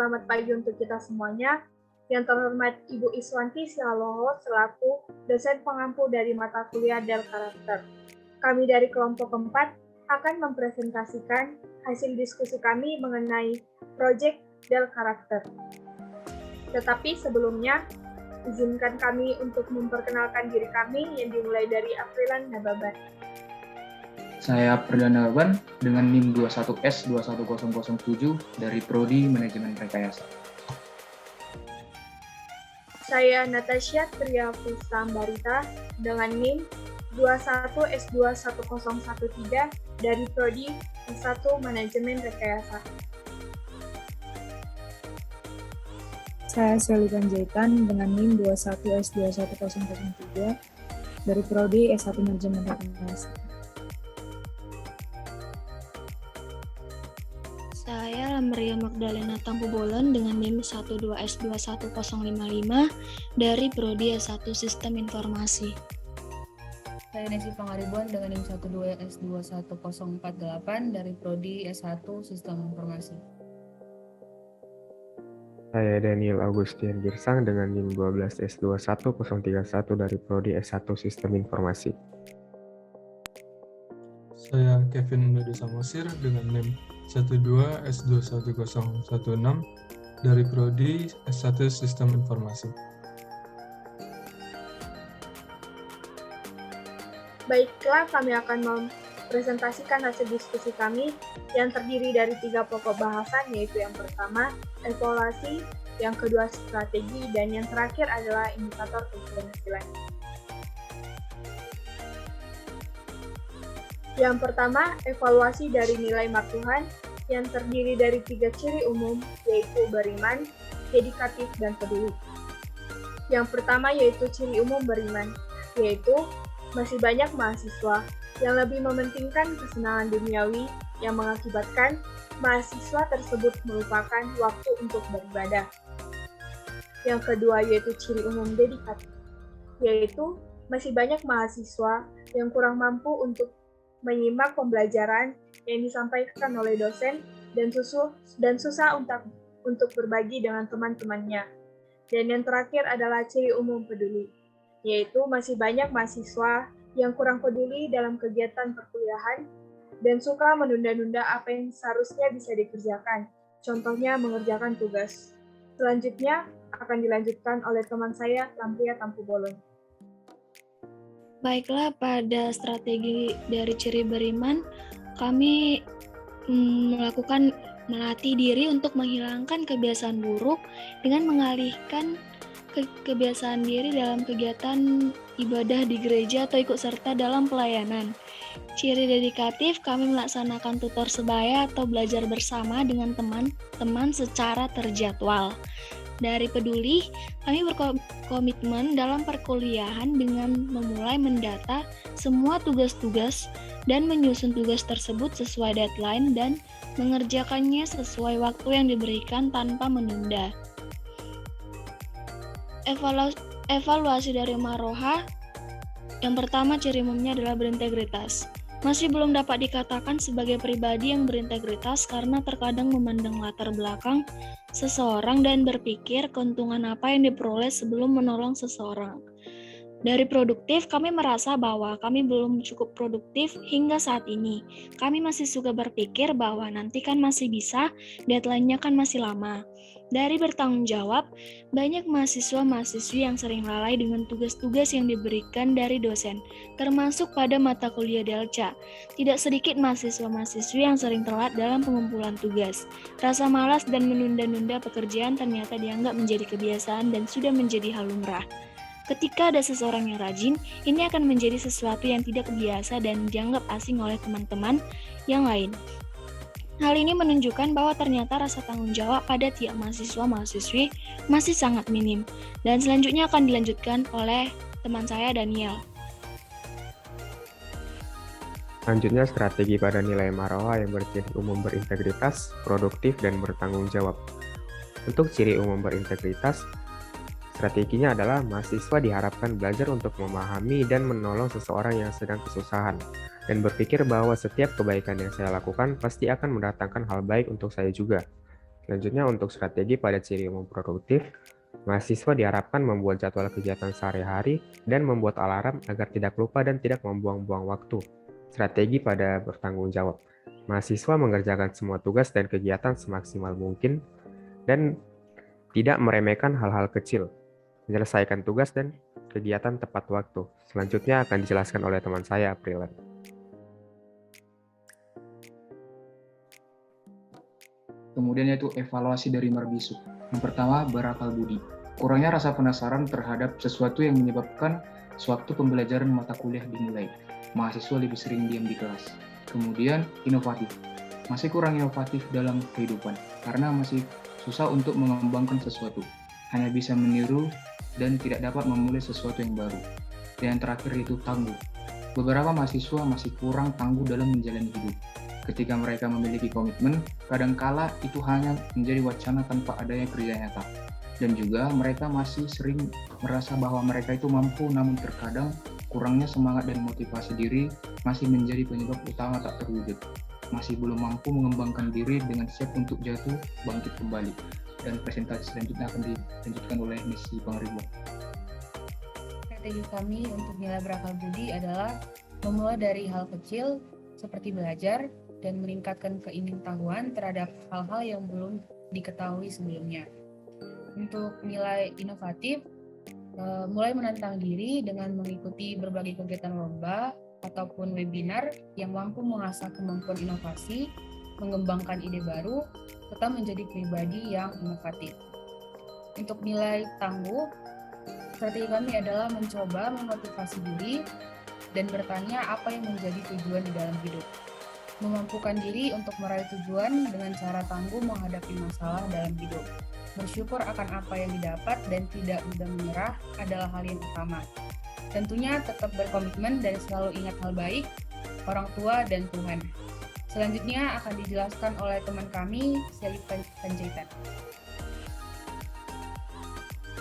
selamat pagi untuk kita semuanya. Yang terhormat Ibu Iswanti Sialoho selaku dosen pengampu dari mata kuliah Del Karakter. Kami dari kelompok 4 akan mempresentasikan hasil diskusi kami mengenai proyek Del Karakter. Tetapi sebelumnya, izinkan kami untuk memperkenalkan diri kami yang dimulai dari Afrilan Nababan. Saya Perdana Ban dengan NIM 21S21007 dari Prodi Manajemen Rekayasa. Saya Natasha Triapusambarita dengan NIM 21S21013 dari Prodi S1 Manajemen Rekayasa. Saya Shelly Panjaitan dengan NIM 21S21003 dari Prodi S1 Manajemen Rekayasa. Saya Maria Magdalena Tampubolon dengan NIM 12S21055 dari Prodi S1 Sistem Informasi. Saya Nesi Pangaribuan dengan NIM 12S21048 dari Prodi S1 Sistem Informasi. Saya Daniel Agustian Girsang dengan NIM 12S21031 dari Prodi S1 Sistem Informasi. Saya Kevin Medu Samosir dengan NIM 12S21016 dari Prodi S1 Sistem Informasi. Baiklah, kami akan mempresentasikan hasil diskusi kami yang terdiri dari 3 pokok bahasan, yaitu yang pertama, evaluasi, yang kedua, strategi, dan yang terakhir adalah indikator keberhasilan. Yang pertama, evaluasi dari nilai mark Tuhan yang terdiri dari 3 ciri umum, yaitu beriman, dedikatif, dan peduli. Yang pertama yaitu ciri umum beriman, yaitu masih banyak mahasiswa yang lebih mementingkan kesenangan duniawi yang mengakibatkan mahasiswa tersebut melupakan waktu untuk beribadah. Yang kedua yaitu ciri umum dedikatif, yaitu masih banyak mahasiswa yang kurang mampu untuk menyimak pembelajaran yang disampaikan oleh dosen dan susah untuk berbagi dengan teman-temannya. Dan yang terakhir adalah ciri umum peduli, yaitu masih banyak mahasiswa yang kurang peduli dalam kegiatan perkuliahan dan suka menunda-nunda apa yang seharusnya bisa dikerjakan, contohnya mengerjakan tugas. Selanjutnya akan dilanjutkan oleh teman saya, Lampria Tampubolon. Baiklah, pada strategi dari ciri beriman, kami melatih diri untuk menghilangkan kebiasaan buruk dengan mengalihkan kebiasaan diri dalam kegiatan ibadah di gereja atau ikut serta dalam pelayanan. Ciri dedikatif, kami melaksanakan tutor sebaya atau belajar bersama dengan teman-teman secara terjadwal. Dari peduli, kami berkomitmen dalam perkuliahan dengan memulai mendata semua tugas-tugas dan menyusun tugas tersebut sesuai deadline dan mengerjakannya sesuai waktu yang diberikan tanpa menunda. Evaluasi dari Maroha, yang pertama ciri umumnya adalah berintegritas. Masih belum dapat dikatakan sebagai pribadi yang berintegritas karena terkadang memandang latar belakang seseorang dan berpikir keuntungan apa yang diperoleh sebelum menolong seseorang. Dari produktif, kami merasa bahwa kami belum cukup produktif hingga saat ini. Kami masih suka berpikir bahwa nanti kan masih bisa, deadline-nya kan masih lama. Dari bertanggung jawab, banyak mahasiswa-mahasiswi yang sering lalai dengan tugas-tugas yang diberikan dari dosen, termasuk pada mata kuliah Delca. Tidak sedikit mahasiswa-mahasiswi yang sering telat dalam pengumpulan tugas. Rasa malas dan menunda-nunda pekerjaan ternyata dianggap menjadi kebiasaan dan sudah menjadi hal lumrah. Ketika ada seseorang yang rajin, ini akan menjadi sesuatu yang tidak biasa dan dianggap asing oleh teman-teman yang lain. Hal ini menunjukkan bahwa ternyata rasa tanggung jawab pada tiap mahasiswa-mahasiswi masih sangat minim. Dan selanjutnya akan dilanjutkan oleh teman saya, Daniel. Selanjutnya, strategi pada nilai Maroha yang berciri umum berintegritas, produktif, dan bertanggung jawab. Untuk ciri umum berintegritas, strateginya adalah mahasiswa diharapkan belajar untuk memahami dan menolong seseorang yang sedang kesusahan, dan berpikir bahwa setiap kebaikan yang saya lakukan pasti akan mendatangkan hal baik untuk saya juga. Selanjutnya untuk strategi pada ciri umum produktif, mahasiswa diharapkan membuat jadwal kegiatan sehari-hari dan membuat alarm agar tidak lupa dan tidak membuang-buang waktu. Strategi pada bertanggung jawab, mahasiswa mengerjakan semua tugas dan kegiatan semaksimal mungkin dan tidak meremehkan hal-hal kecil, menyelesaikan tugas dan kegiatan tepat waktu. Selanjutnya akan dijelaskan oleh teman saya, Aprilan. Kemudian yaitu evaluasi dari Marbisuk. Yang pertama, berakal budi. Kurangnya rasa penasaran terhadap sesuatu yang menyebabkan suatu pembelajaran mata kuliah dimulai. Mahasiswa lebih sering diam di kelas. Kemudian, inovatif. Masih kurang inovatif dalam kehidupan, karena masih susah untuk mengembangkan sesuatu. Hanya bisa meniru dan tidak dapat memulai sesuatu yang baru. Dan yang terakhir itu tangguh. Beberapa mahasiswa masih kurang tangguh dalam menjalani hidup. Ketika mereka memiliki komitmen, kadangkala itu hanya menjadi wacana tanpa adanya kerja nyata. Dan juga mereka masih sering merasa bahwa mereka itu mampu, namun terkadang kurangnya semangat dan motivasi diri masih menjadi penyebab utama tak terwujud. Masih belum mampu mengembangkan diri dengan siap untuk jatuh bangkit kembali. Dan presentasi selanjutnya akan dilanjutkan oleh Misi Pangaribuan. Strategi kami untuk nilai berakal budi adalah memulai dari hal kecil seperti belajar dan meningkatkan keingintahuan terhadap hal-hal yang belum diketahui sebelumnya. Untuk nilai inovatif, mulai menantang diri dengan mengikuti berbagai kegiatan lomba ataupun webinar yang mampu mengasah kemampuan inovasi, mengembangkan ide baru, serta menjadi pribadi yang inovatif. Untuk nilai tangguh, strategi kami adalah mencoba memotivasi diri dan bertanya apa yang menjadi tujuan di dalam hidup. Memampukan diri untuk meraih tujuan dengan cara tangguh menghadapi masalah dalam hidup. Bersyukur akan apa yang didapat dan tidak mudah menyerah adalah hal yang utama. Tentunya tetap berkomitmen dan selalu ingat hal baik, orang tua, dan Tuhan. Selanjutnya akan dijelaskan oleh teman kami, Sally Panjaitan.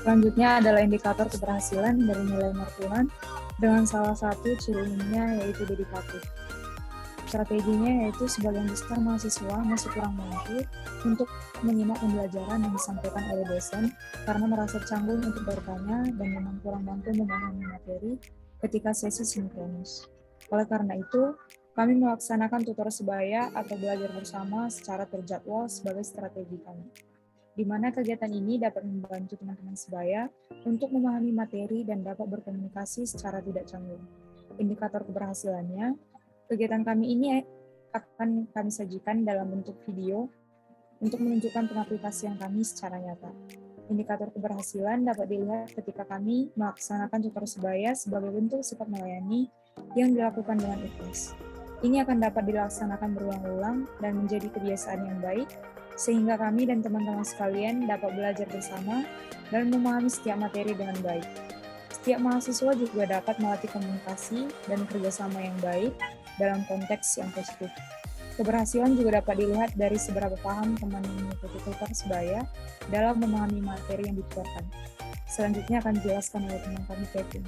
Selanjutnya adalah indikator keberhasilan dari nilai Martuhan dengan salah satu ciri umumnya yaitu dedikatif. Strateginya yaitu sebagian besar mahasiswa masih kurang mampu untuk menyimak pembelajaran yang disampaikan oleh dosen karena merasa canggung untuk bertanya dan memang kurang mampu memahami materi ketika sesi sinkronus. Oleh karena itu, kami melaksanakan tutor sebaya atau belajar bersama secara terjadwal sebagai strategi kami, di mana kegiatan ini dapat membantu teman-teman sebaya untuk memahami materi dan dapat berkomunikasi secara tidak canggung. Indikator keberhasilannya, kegiatan kami ini akan kami sajikan dalam bentuk video untuk menunjukkan pengaplikasian kami secara nyata. Indikator keberhasilan dapat dilihat ketika kami melaksanakan tutor sebaya sebagai bentuk sifat melayani yang dilakukan dengan ikhlas. Ini akan dapat dilaksanakan berulang-ulang dan menjadi kebiasaan yang baik, sehingga kami dan teman-teman sekalian dapat belajar bersama dan memahami setiap materi dengan baik. Setiap mahasiswa juga dapat melatih komunikasi dan kerjasama yang baik dalam konteks yang positif. Keberhasilan juga dapat dilihat dari seberapa paham teman yang mengikuti tutor sebaya dalam memahami materi yang ditutorkan. Selanjutnya akan dijelaskan oleh teman kami, Kevin.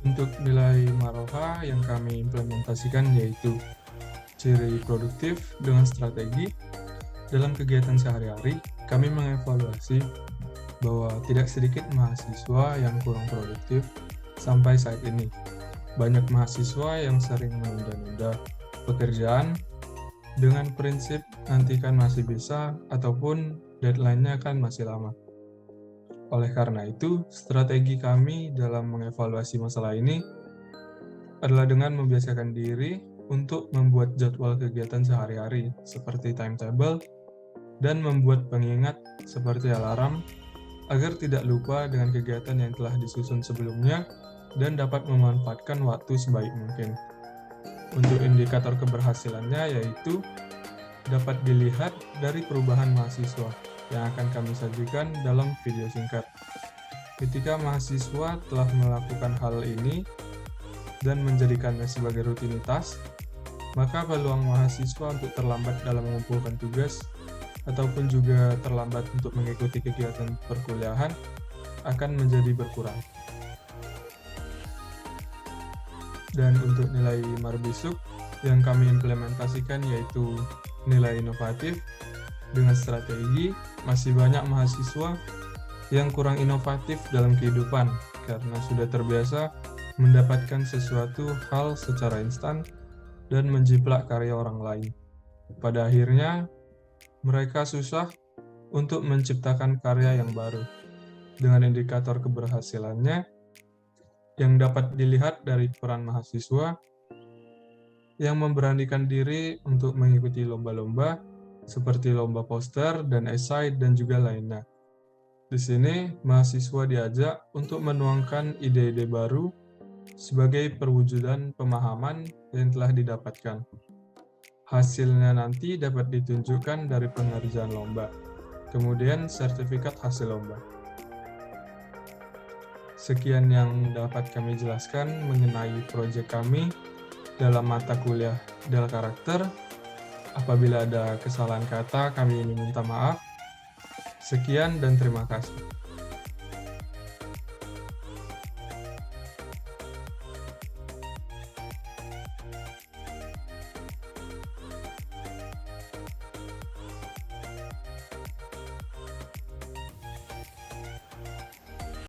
Untuk nilai Maroha yang kami implementasikan yaitu ciri produktif dengan strategi. Dalam kegiatan sehari-hari, kami mengevaluasi bahwa tidak sedikit mahasiswa yang kurang produktif sampai saat ini. Banyak mahasiswa yang sering menunda-nunda pekerjaan dengan prinsip nanti kan masih bisa ataupun deadline-nya kan masih lama. Oleh karena itu, strategi kami dalam mengevaluasi masalah ini adalah dengan membiasakan diri untuk membuat jadwal kegiatan sehari-hari seperti timetable dan membuat pengingat seperti alarm agar tidak lupa dengan kegiatan yang telah disusun sebelumnya dan dapat memanfaatkan waktu sebaik mungkin. Untuk indikator keberhasilannya yaitu dapat dilihat dari perubahan mahasiswa yang akan kami sajikan dalam video singkat. Ketika mahasiswa telah melakukan hal ini dan menjadikannya sebagai rutinitas, maka peluang mahasiswa untuk terlambat dalam mengumpulkan tugas ataupun juga terlambat untuk mengikuti kegiatan perkuliahan akan menjadi berkurang. Dan untuk nilai Marbisuk yang kami implementasikan yaitu nilai inovatif dengan strategi, masih banyak mahasiswa yang kurang inovatif dalam kehidupan karena sudah terbiasa mendapatkan sesuatu hal secara instan dan menjiplak karya orang lain. Pada akhirnya, mereka susah untuk menciptakan karya yang baru. Dengan indikator keberhasilannya yang dapat dilihat dari peran mahasiswa yang memberanikan diri untuk mengikuti lomba-lomba seperti lomba poster dan esai dan juga lainnya. Di sini, mahasiswa diajak untuk menuangkan ide-ide baru sebagai perwujudan pemahaman yang telah didapatkan. Hasilnya nanti dapat ditunjukkan dari pengerjaan lomba, kemudian sertifikat hasil lomba. Sekian yang dapat kami jelaskan mengenai proyek kami dalam mata kuliah Del Karakter. Apabila ada kesalahan kata, kami ingin minta maaf. Sekian dan terima kasih.